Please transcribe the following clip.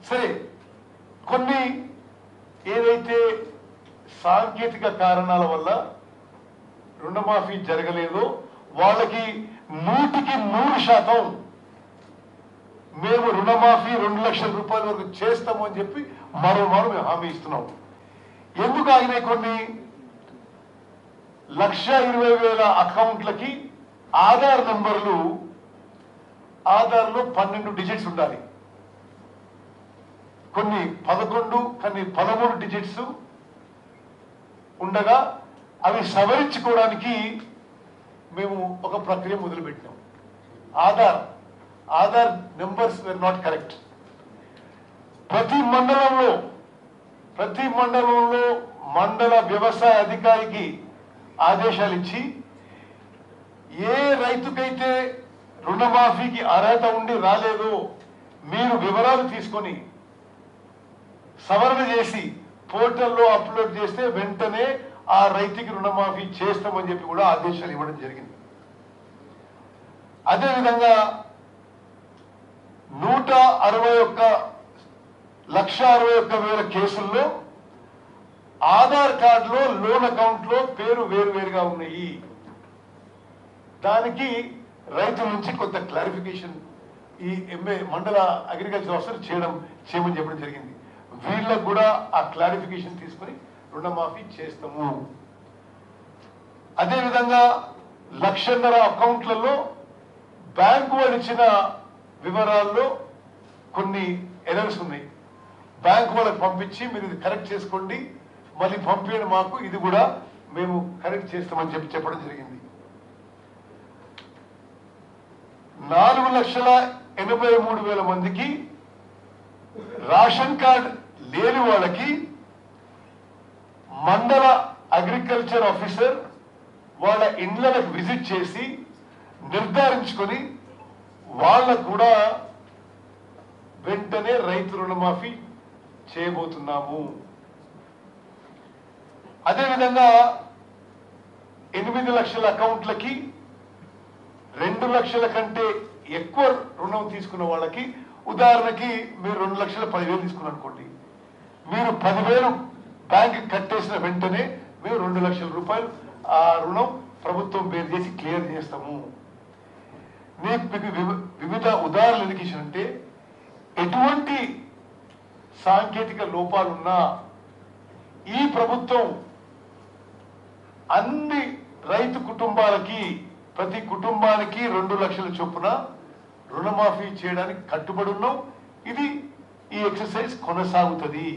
సరే, కొన్ని ఏదైతే సాంకేతిక కారణాల వల్ల రుణమాఫీ జరగలేదో వాళ్ళకి 100% మేము రుణమాఫీ 2 లక్షల రూపాయల వరకు చేస్తాము అని చెప్పి మరోమారు మేము హామీ ఇస్తున్నాం. ఎందుకు ఆగినాయి? కొన్ని 1,20,000 అకౌంట్లకి ఆధార్ నెంబర్లు, ఆధార్లో 12 డిజిట్స్ ఉండాలి, కొన్ని 11 కొన్ని 13 డిజిట్స్ ఉండగా అవి సవరించుకోవడానికి మేము ఒక ప్రక్రియ మొదలుపెట్టినాం. Aadhaar numbers were not correct. ప్రతి మండలంలో మండల వ్యవసాయ అధికారికి ఆదేశాలు ఇచ్చి ఏ రైతుకైతే రుణమాఫీకి అర్హత ఉండి రాలేదో మీరు వివరాలు తీసుకొని సవరణ చేసి పోర్టల్లో అప్లోడ్ చేస్తే వెంటనే ఆ రైతుకి రుణమాఫీ చేస్తామని చెప్పి కూడా ఆదేశాలు ఇవ్వడం జరిగింది. అదేవిధంగా 161,61,000 కేసుల్లో ఆధార్ కార్డులో లోన్ అకౌంట్లో పేరు వేరువేరుగా ఉన్నాయి. దానికి రైతుల నుంచి కొంత క్లారిఫికేషన్ ఈ మండల అగ్రికల్చర్ ఆఫీసర్ చేయమని చెప్పడం జరిగింది. వీళ్ళకు కూడా ఆ క్లారిఫికేషన్ తీసుకుని రుణమాఫీ చేస్తాము. అదేవిధంగా 1,00,000 అకౌంట్లలో బ్యాంకు వాళ్ళు ఇచ్చిన వివరాల్లో కొన్ని ఎర్రర్స్ ఉన్నాయి. బ్యాంకు వాళ్ళకి పంపించి మీరు ఇది కరెక్ట్ చేసుకోండి, మళ్ళీ పంపించండి మాకు, ఇది కూడా మేము కరెక్ట్ చేస్తామని చెప్పడం జరిగింది. 4,83,000 మందికి రేషన్ కార్డ్ లేని వాళ్ళకి మండల అగ్రికల్చర్ ఆఫీసర్ వాళ్ళ ఇండ్లకు విజిట్ చేసి నిర్ధారించుకొని వాళ్ళకు కూడా వెంటనే రైతు రుణమాఫీ చేయబోతున్నాము. అదేవిధంగా 8 లక్షల అకౌంట్లకి 2 లక్షల కంటే ఎక్కువ రుణం తీసుకున్న వాళ్ళకి, ఉదాహరణకి మీరు 2,10,000 తీసుకున్నారు అనుకోండి, మీరు 10,000 బ్యాంక్ కట్టేసిన వెంటనే మేము 2 లక్షల రూపాయలు ఆ రుణం ప్రభుత్వం పేరు చేసి క్లియర్ చేస్తాము. మీకు వివిధ ఉదాహరణలు ఎందుకు ఇచ్చినంటే, ఎటువంటి సాంకేతిక లోపాలున్నా ఈ ప్రభుత్వం అన్ని రైతు కుటుంబాలకి, ప్రతి కుటుంబానికి 2 లక్షల చొప్పున రుణమాఫీ చేయడానికి కట్టుబడి ఉన్నాం. ఈ ఎక్సర్సైజ్ కొనసాగుతుంది.